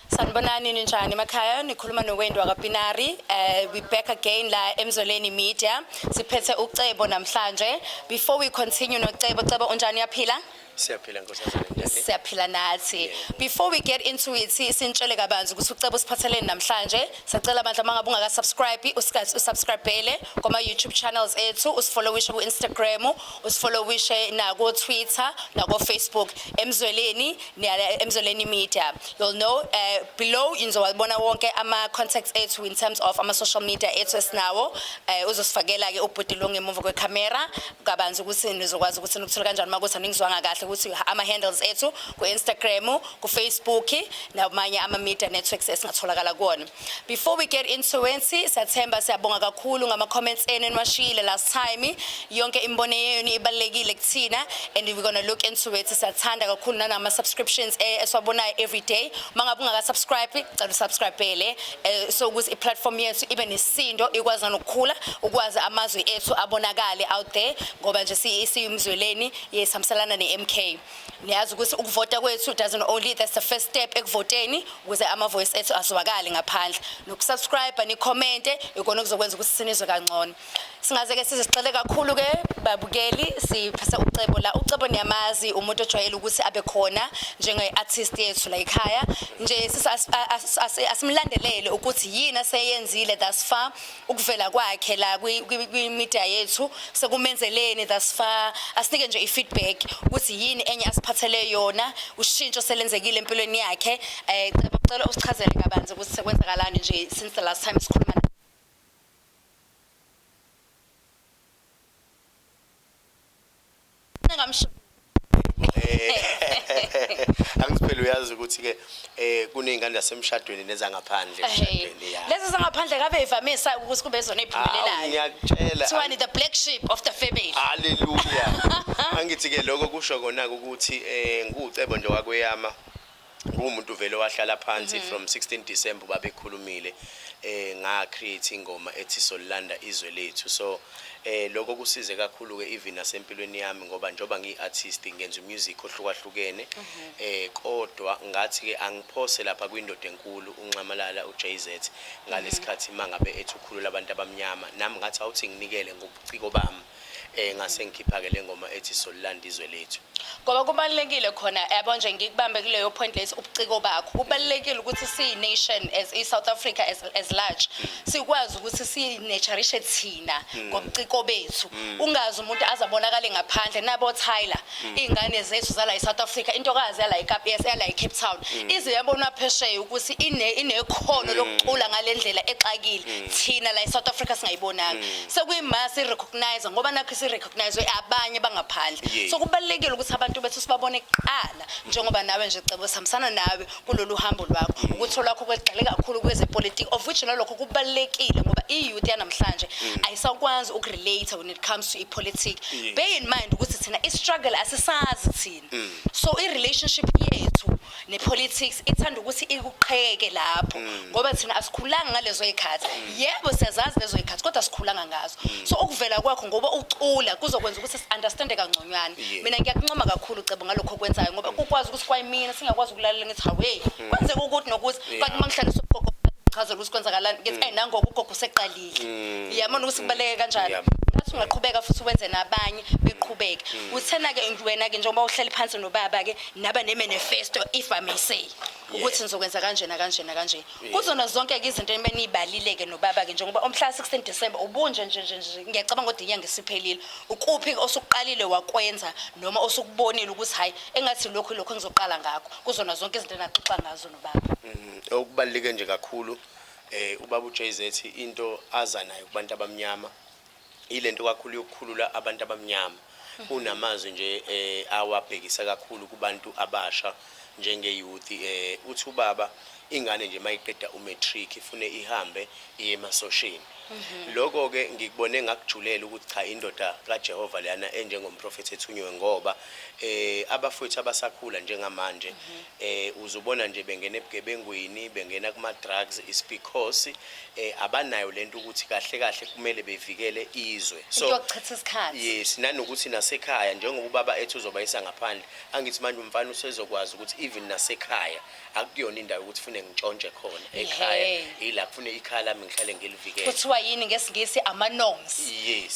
Sanibonani ninjani emakhaya nikhuluma noWendo kaPinari. We back again la Emzoleni Media. Siphethe uCebo namhlanje. Before we continue noCebo, Cebo unjani yaphila? Siyaphila nkosazana njani? Siyaphila nathi. Before we get into it, sintshele kabanzi ukuthi uCebo siphatheleni namhlanje. Sicela abantu mangabe ungaka-subscribe, usubscribele kuma YouTube channels ethu, usifollowishe ku Instagram, usifollowishe na ku Twitter, na ku Facebook. Emzoleni Media. You'll know below inizowabona wonke ama contacts ethu in terms of ama social media ethu esinawo. Uzosifakela ke ubhudilo ngemuva kwecamera. Kabanzi ukuthi nizokwazi ukuthi nikuthola kanjani makuthi aningizwanga kahle ukuthi ama handles ethu ku Instagram, ku Facebook namanye ama media networks esingatholakala kuona. Before we get into it, September siyabonga kakhulu ngama comments enu enwashile last time. Yonke imbono yenu ibalekile kuthina and we're going to look into it. Siyathanda kakhulu nanama subscriptions esiwabonayo every day. Mangabe ungaka-subscribe, cela usubscribele so ukuthi i-platform yethu ibe nesindo ikwazi nokukhula, ukwazi amazwi ethu abonakale out there ngoba nje siyimzweleni yesamselana neMK. Niyazi ukuthi ukuvota kwethu doesn't only, that's the first step ekuvoteni ukuze ama voice ethu azwakale ngaphandle. Nokusubscribe ni comment ikona kuzokwenza ukuthi sinizwe kangcono. Singaze ke sizixele kakhulu ke babukeli siphasa uCebo la. uCebo niyamazi umuntu ojwayele ukuthi abe khona njenge-artist yethu la ekhaya. Nje asimlandelele ukuthi yini aseyenzile thus far ukuvela kwakhe la kwi-media yethu sekumenzeleni thus far, asinike nje i-feedback ukuthi yini enye asiphathele yona, ushintsho selenzekile empilweni yakhe. Cebo ucela usichazele kabanzi ukuthi sekwenzakalani nje since the last time sikhuluma. Angiphela uyazi ukuthi ke kunezingane zasemshadweni nezangaphandle emshadweni ya. Lezi zangaphandle kabe ivamisa ukuthi kube zona eziphumelelayo. Ngiyakutshela. Siwani the black sheep of the family. Hallelujah. Angithi ke lokho kusho kona ukuthi nguCebo nje wakweyama. Ngumuntu vele wahlala phansi from 16 December babekhulumile nga create ingoma ethi Solanda izwe lethu. So lokho kusize kakhulu ke even nasempilweni yami ngoba njoba ngiartist ngenza music ohlukahlukene kodwa ngathi ke angiphose lapha kwindoda enkulu unxamalala uJZ ngalesikhathi mangabe ethi ukhulula abantu abamnyama nami ngathi awuthi nginikele ngobuciko bami ngase ngikhipha ke lengoma ethi Solanda izwe lethu. Ngoba kubalekile khona yabo nje ngikubambe kuleyo point lethi ubuciko bakho. Kubalekile ukuthi si nation as South Africa as large sikwazi ukuthi si naturishe thina ngobuciko bethu. Ungazi umuntu azabonakala ngaphandle nabo Tyler izingane zethu zala eSouth Africa intokazi yala eKapa yala eCape Town ize yabona phesheya ukuthi inekhono lokucula ngalendlela exakile thina la eSouth Africa singayibonanga. Sekuyimasi recognize ngoba nakho si recognize abanye bangaphandle. So kubalekile ukuthi abantu bethu sibabone kuqala njengoba nawe nje Cebo samsana nawe kulolu hambo lwakho ukuthi olakho kwegcile kakhulu kwezepolitiki of which nalokho kubalekile ngoba iyouth yanamhlanje ayisakwazi ukurelate when it comes to politics. Bear in mind ukuthi thina istruggle asisazi thina. So irelationship yethu nepolitics ithanda ukuthi ikuqheke lapho ngoba thina asikhulanga ngalezo ezikhathi. Yebo siyazazi lezo ezikhathi kodwa asikhulanga ngazo. So ukuvela kwakho ngoba ucula kuzokwenza ukuthi si-understand kangconywana. Mina ngiyakuncoma kakhulu Cebo ngalokho kwenzayo ngoba ukwazi ukuthi kwayimina singakwazi ukulalela ngithi hawe kwenzeka ukuthi nokuthi kanti mangihlaliswa ugogo chazela ukuthi kwenzakalani ngithi nangoku ugogo seqalile. Yabona ukuthi kubaleke kanjani. Ngathi ungaqhubeka futhi wenze nabanye beqhubeke. Uthena ke wena ke njengoba uhleli phansi nobaba ke naba nemanifesto if I may say ukuthi nizokwenza kanje na kanje na kanje. Kuzona zonke ke izinto emenibalile ke nobaba ke njengoba omhla 16 December ubunje nje ngiyacabanga ukuthi inyanga isiphelile. Ukuphi osuqalile wakwenza noma osukubonile ukuthi hayi engathi lokho ngizoqala ngakho. Kuzona zonke izinto enaxoxa ngazo nobaba. Okubalike nje kakhulu ubaba uJZ into aza nayo kubantu abamnyama ilento kakhulu yokukhulula abantu abamnyama. Unamazwi nje awabhekisa kakhulu kubantu abasha njenge youth. Uthi ubaba ingane nje mayiqeda umatric ifune ihambe iye emasosheni lokho ke ngikubone ngakujulela ukuthi cha indoda kaJehova lana enjengomprofeti ethunywe ngoba abafowethu abasakhula njengamanje uzubona nje bengena ebugebengwini bengena kuma drugs is because abanayo lento ukuthi kahle kahle kumele bevikele izwe so yokuchitha isikhathi yes nanokuthi nasekhaya njengoba ubaba ethu uzobayisa ngaphandle angithi manje umfana usezokwazi ukuthi even nasekhaya akuyona indawo ukuthi ufune ngitshontshe khona ekhaya ila kufune ikhaya lami ngihlale ngilivikele kuthiwa yini ngesingisi ama norms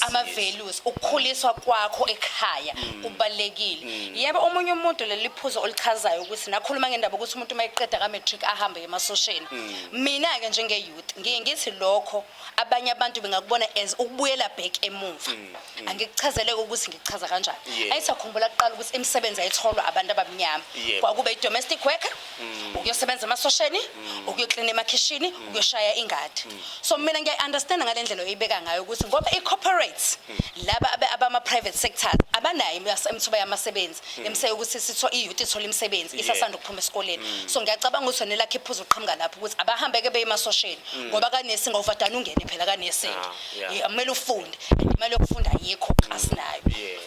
ama values ukukhuliswa kwakho ekhaya kubalekile yebo omunye umuntu leliphuzo olichazayo ukuthi nakhuluma ngendaba ukuthi umuntu mayiqeda ka matric ahambe emasosheni mina ke njenge youth ngithi lokho abanye abantu bengakubona as ukubuyela back emuva angikuchazele ukuthi ngichaza kanjani ayisakhumbula kuqala ukuthi imisebenzi ayitholwa abantu abamnyama kwakube domestic worker ukuyosebenza emasosheni ukuyoklina emakhishini ukuyoshaya ingadi so mina ngiyaunderstand ngalendlela oyibeka ngayo ukuthi ngoba icorporates laba abama private sectors abanayo imthuba yamasebenzi emse ukuthi sitho iyouth ithola imisebenzi isasanda ukuphuma esikoleni so ngiyacabanga ukuthi nelakhe iphuzu uqhamuka lapho ukuthi abahambe ke beyimasosheni ngoba kanesi ngovadana ungene phela kanesenti kumele ufunde imali yokufunda ayikho asinayo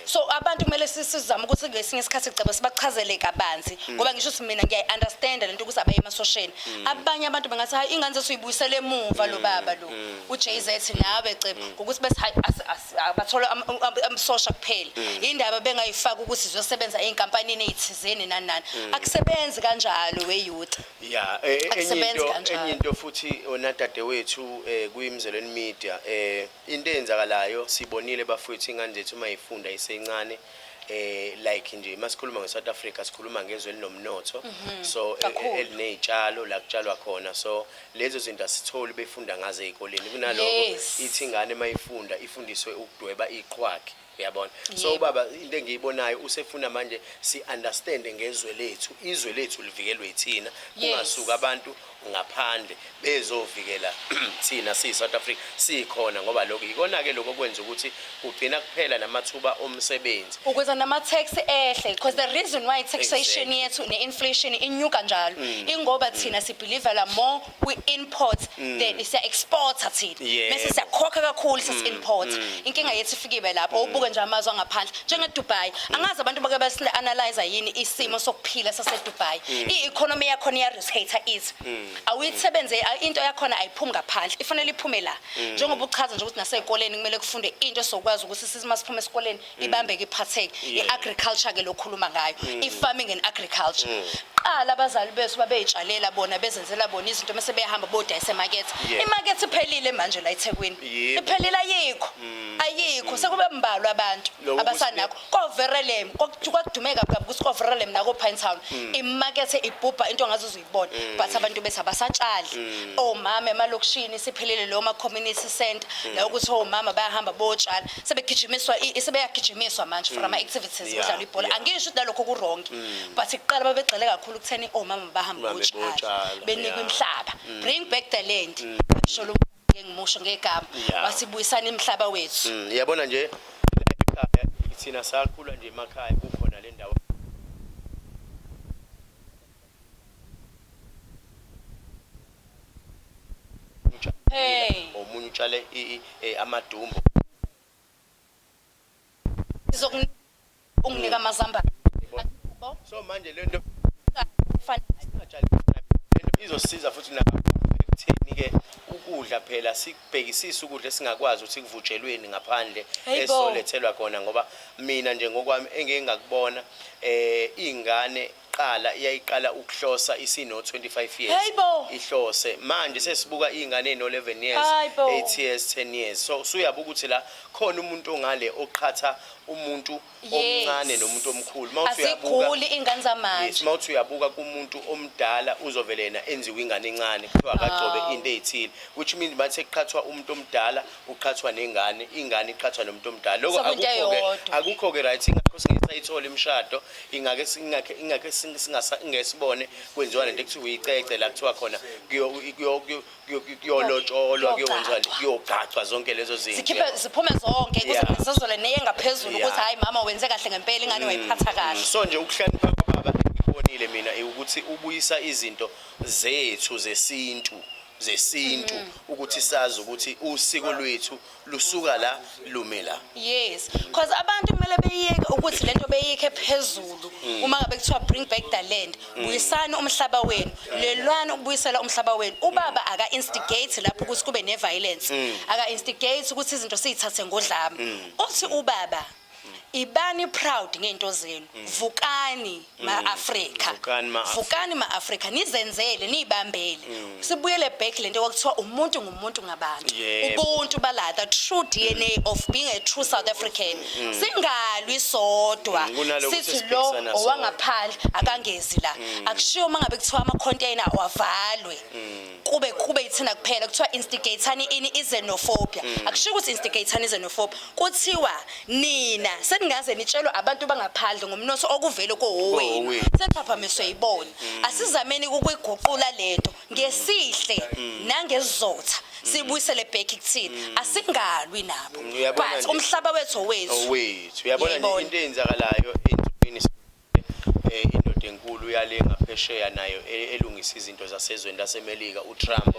so abantu kumele sizame ukuthi ngesinye isikhathi sicebe sibachazele kabanzi ngoba ngisho ukuthi mina ngiyaunderstand lento ukuthi abaye emasosheni abanye abantu bengathi hayi ingane zethu uyibuyisele emuva lo baba lo uJayZ nawe cebe ukuthi bese hayi abathola amsosha kuphela indaba bengayifaka ukuthi sizosebenza einkampanini ezithizeni nanani akusebenzi kanjalo we youth enye into futhi onadade wethu kuyimzelweni media into eyenzakalayo sibonile bafowethu ingane zethu mayifunda isencane like nje masikhuluma ngeSouth Africa sikhuluma ngezwe linomnotho so elinezitshalo la kutshalwa khona so lezo zinto asitholi befunda ngaze ezikoleni kunaloko ithi ingane mayifunda ifundiswe ukudweba iqhwakhe uyabona so baba into engiyibonayo usefuna manje si understand ngezwe lethu izwe lethu livikelwe yithina kungasuka abantu ngaphandle bezovikela thina siyiSouth Africa sikhona ngoba lokho ikona ke lokho kwenza ukuthi kugcina kuphela namathuba omsebenzi ukuze nama tax ehle because the reason why taxation yethu neinflation inyuka njalo ingoba thina sibelieve la more we import than is export thina bese siyakhokha kakhulu sisi import inkinga yethu ifikibe lapho ubuke nje amazwe angaphandle njenge Dubai angazi abantu bake basi analyze yini isimo sokuphila sase Dubai i-economy yakho ya hater is awuyisebenze into yakhona ayiphumi ngaphandle ifanele iphume la njengoba uchaza nje ukuthi nasezikoleni kumele kufunde into sokwazi ukuthi simasiphume esikoleni ibambeke iphatheke iagriculture ke lokhuluma ngayo ifarming and agriculture qala abazali bethu babeyitshalela bona bezenzela bona izinto mase behamba bodayisa emarket imarket iphelile manje la eThekwini iphelile ayikho sekube mbalwa abantu abasanakho koverelem kwakudumeka kabi ukuthi koverelem nako Pinetown imarket ibhubha into ngazo uzuyibona but abantu bethu abasatshali omama emalokishini siphelele lo ma community center la ukuthi omama bayahamba botshala sebeyagijimiswa manje for ama activities bodlala ibhola angisho ukuthi lokho ku wrong but iqala babegcele kakhulu ukutheni omama bahamba botshala benikwe imhlaba bring back the land sholo ngimusho ngegama wasibuyisana imhlaba wethu yabona nje ekhaya thina sakhula nje emakhaya kukhona le ndawo omunye utshale amadumbo unginika amazamba so manje lento izosiza futhi na ekutheni ke ukudla phela sikubhekisisa ukudla esingakwazi ukuthi kuvutshelweni ngaphandle esolethelwa khona ngoba mina nje ngokwami engeke ngakubona ingane qala iyayiqala ukuhlosa isino 25 years ihlose manje sesibuka izingane eno 11 years 8 years 10 years so uyabuka ukuthi la khona umuntu ongale oqhatha umuntu omncane nomuntu omkhulu mawuthi uyabuka asikuli ingane zamanje mawuthi uyabuka kumuntu omdala uzovele yena enziwe ingane encane kuthiwa akagcobe into ezithile which means bathe kuqhathwa umuntu omdala uqhathwa nengane ingane iqhathwa nomuntu omdala lokho akukho ke right ingakho singesayithola imshado ingake singasibone kwenziwa lento ekuthiwa uyicece la kuthiwa khona kuyolotsholwa kuyonzwa kuyogacwa zonke lezo zinto sikhiphe siphume zonke ukuze sezole neyengaphezulu ukuthi hayi mama wenze kahle ngempela ingane wayiphatha kahle so nje ukuhlonipha kwababa ngibonile mina ukuthi ubuyisa izinto zethu zesintu zesintu ukuthi sazi ukuthi usiko lwethu lusuka la lume la. Yes, because abantu kumele beyike ukuthi lento beyike phezulu uma ngabe kuthiwa bring back the land, buyisana umhlaba wenu, lelwana ukubuyisela umhlaba wenu. Ubaba aka instigate lapho ukuthi kube ne violence, aka instigate ukuthi izinto siyithathe ngodlame. Uthi ubaba ibani proud ngento zenu, vukani ma-Afrika, vukani ma-Afrika, nizenzele nibambele, sibuyele back lento okuthiwa umuntu ngumuntu ngabantu, ubuntu bala, the true DNA of being a true South African. Singalwi sodwa sithi lo owangaphandle akangezi la, akushiwo mangabe kuthiwa ama container awavalwe kube ithina kuphela kuthiwa instigatani ini xenophobia, akushiwo ukuthi instigatani xenophobia, kuthiwa nina sengaze nitshelwe abantu bangaphandle ngomnotho okuvele kohowenu sethaphamiswe yibona. Asizameni ukuyiguqula lento ngesihle nangezotha sibuyisele back kuthina, asingalwi nabo but umhlaba wethu owethu. Uyabona into eyenzakalayo entweni indoda enkulu yale ngaphesheya nayo elungisa izinto zasezweni laseMelika uTrump.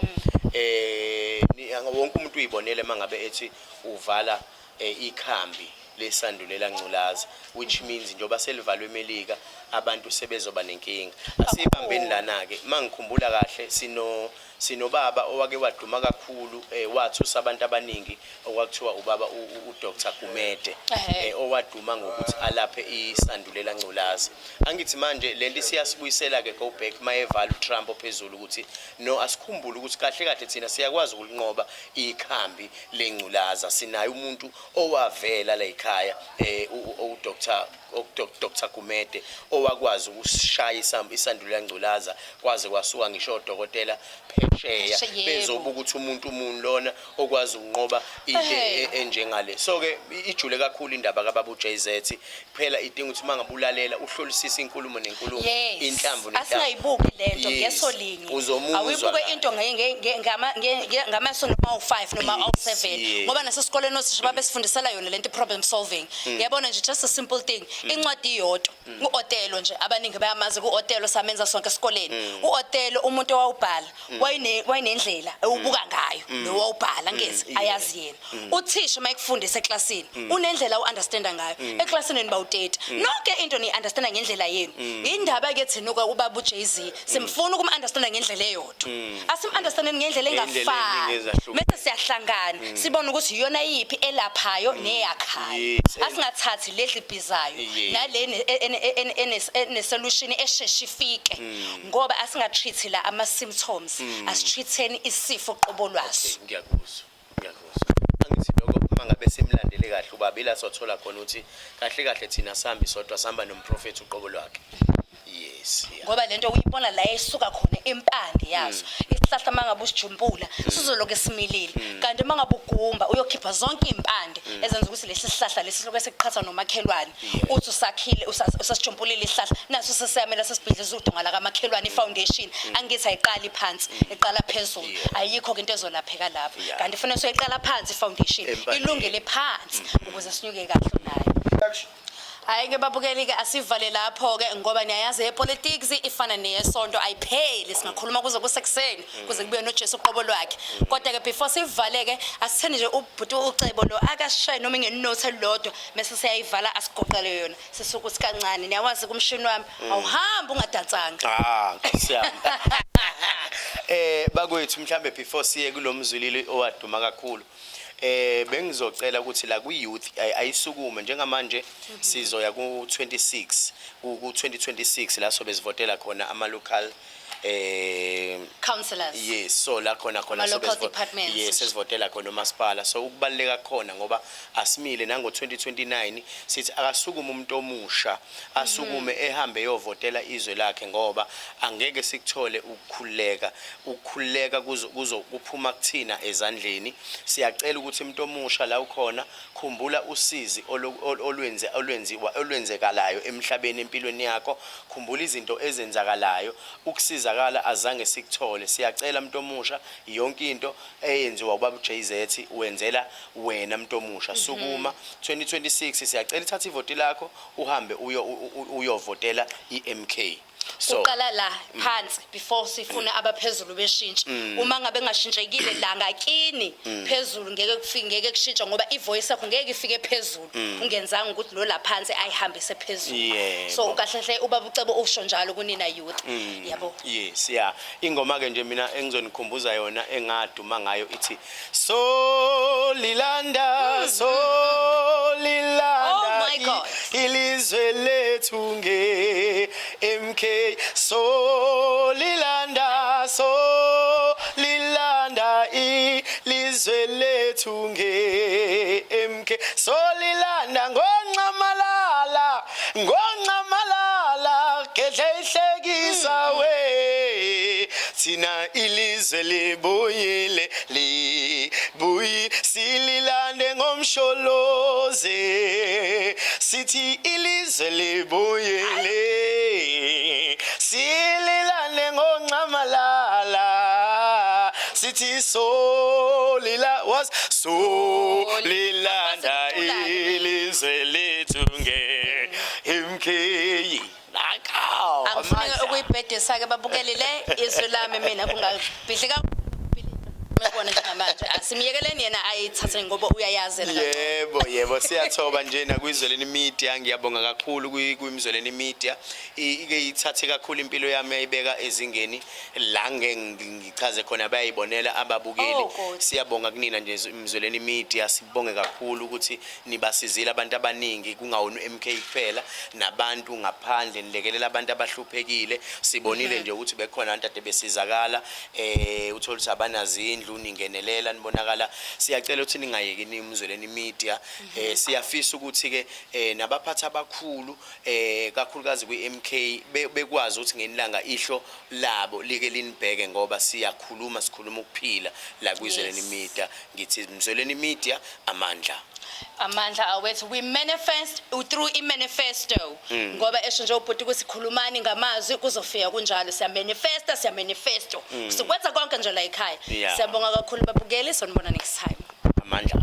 Wonke umuntu uyibonele mangabe ethi uvala ikhambi lesandulela ngculaza, which means njoba selivalwe eMelika abantu sebezoba nenkinga. Asibambeni lana ke mangikhumbula kahle sino baba owake waduma kakhulu wathusa abantu abaningi okwakuthiwa ubaba uDr Gumede owaduma ngokuthi alaphe isandulela ngculaza. Angithi manje lento siyasibuyisela ke go back mayevala uTrump ophezulu ukuthi no asikhumbule ukuthi kahle kahle thina siyakwazi ukulinqoba ikhambi lengculaza. Sinayo umuntu owavela la ekhaya uDr Gumede owakwazi ukushaya isandulela ngculaza kwaze kwasuka ngisho odokotela phesheya bezobuka ukuthi umuntu lona okwazi ukunqoba into enjengale. So ke ijule kakhulu indaba kaBaba Jay-Z phela idinga ukuthi mangabulalela uhlolisisa inkulumo nenkulumo inhlamvu nenhlamvu. Asingayibuki lento ngesolinye, awibuke into ngamaso noma u5 noma u7 ngoba nasesikoleni othisha babesifundisela yona lento problem solving. Yabona nje just a simple thing, incwadi iyodwa uOtelo nje abaningi bayamazi kuOtelo samenza sonke esikoleni. uOtelo umuntu owawubhala wayinendlela ewubuka ngayo lo wawubhala ngezi ayazi yena. Uthisha mayekufundisa eklasini unendlela uunderstanda ngayo, eklasini niba-30 nonke into ni-understanda ngendlela yenu. Indaba ke thina ubaba uJay-Z simfuna ukum-understanda ngendlela eyodwa, asim-understandeni ngendlela engafani mase siyahlangana sibona ukuthi iyona yiphi elaphayo neyakhayo. Asingathathi ledli ibhizayo naleni ene-solution eshesha ifike ngoba asingatreat la ama-symptoms, asitreatheni isifo qobo lwaso. Ngiyakuzwa angithi lokho mangabe simlandele kahle ubabila sothola khona ukuthi kahle kahle thina sambi sodwa sihamba nomprofeti uqobo lwakhe. Yes, ngoba lento uyibona la esuka khona empande yazo. Isihlahla mangabe usijumbula sizoloke similile, kanti mangabe ugumba uyokhipha zonke impande ezenza ukuthi lesi sihlahla lesi lokho esiqhatha nomakhelwane uthi usakhile usasijumbulile isihlahla naso sesiyamela sesibhidliza udonga la kamakhelwane ifoundation. Angithi ayiqali phansi eqala phezulu, ayikho into ezolapheka lapho, kanti fanele soyiqala phansi ifoundation ilungele phansi ukuze sinyuke kahle nayo. Hayi ke babukeli ke asivale lapho ke ngoba niyayazi epolitics ifana neyesonto ayipheli, singakhuluma kuze kusekuseni kuze kube noJesu uqobo lwakhe. Kodwa ke before sivale ke asitheni nje ubhuti uCebo lo akashaye noma ngenote elodwa bese siyayivala asigoqele yona sisukuthi kancane. Niyawazi kumshini wami awuhamba ungadansanga. Siyamba. Bakwethu mhlambe before siye kulomzwilili owaduma kakhulu bengizocela ukuthi la ku-youth ayisukume njengamanje sizoya ku-26 ku-2026 la sobe sivotela khona ama-local councillors. Yes, so la khona local departments. Yes, sesivotela khona umasipala. So ukubaleka khona ngoba asimile nango 2029 sithi akasukume umuntu omusha asukume ehambe yovotela izwe lakhe ngoba angeke sikuthole ukukhuleka kuphuma kuthina ezandleni. Siyacela ukuthi umuntu omusha la ukhona khumbula usizi olwenzekalayo emhlabeni empilweni yakho, khumbula izinto ezenzakalayo ukusiza azange sikuthole. Siyacela umuntu omusha yonke into eyenziwa ubaba uJay-Z wenzela wena umuntu omusha. Sukuma 2026 siyacela ithatha ivoti lakho uhambe uyovotela iMK. uqala la phansi before sifuna abaphezulu beshintshe uma ngabe ngashintshekile la ngakini phezulu ngeke kushintsha ngoba ivoice yakho ngeke ifike phezulu ungenzanga ukuthi lo la phansi ayihambise phezulu so kahle ubaba ucebo usho njalo kunina youth yabo yes yeah ingoma ke nje mina engizonikhumbuza yona engaduma ngayo ithi Solilanda Oh my God. ilizwe lethu nge MK Solilanda ilizwe lethu nge MK Solilanda ngoncamalala kedle ihlekisa we thina ilizwe libuyile sililande ngomsholoze sithi ilizwe libuyile sililande ngoncamalala sithi solilanda ilizwe lethu nge MK angifuna ukuyibhedisa ke babukele le izwi lami mina kungabhidli kakhulu mekona njengamanje asimyekeleni yena ayithathe ngoba uyayazi yebo siyathoba nje nakwizweleni media ngiyabonga kakhulu kwimizweleni media ike ithathe kakhulu impilo yami ayibeka ezingeni la ngichaze khona bayayibonela ababukeli siyabonga kunina nje imizweleni media sibonge kakhulu ukuthi nibasizile abantu abaningi kungawona MK kuphela nabantu ngaphandle nilekelela abantu abahluphekile sibonile nje ukuthi bekhona abantu ade besizakala uthola ukuthi abanazindlu ningenelela nibonakala siyacela ukuthi ningayeki imizweleni media siyafisa ukuthi ke nabaphathi abakhulu kakhulukazi kwi-MK bekwazi ukuthi ngenilanga ihlo labo like linibheke ngoba sikhuluma ukuphila la kwizweleni media ngithi imizweleni media amandla awethu we manifest through i-manifesto ngoba esho nje ubhuti ukuthi khulumani ngamazwi kuzofika kunjalo siya manifesto sikwenza konke nje la ekhaya siyabonga kakhulu babukeli sonibona next time amandla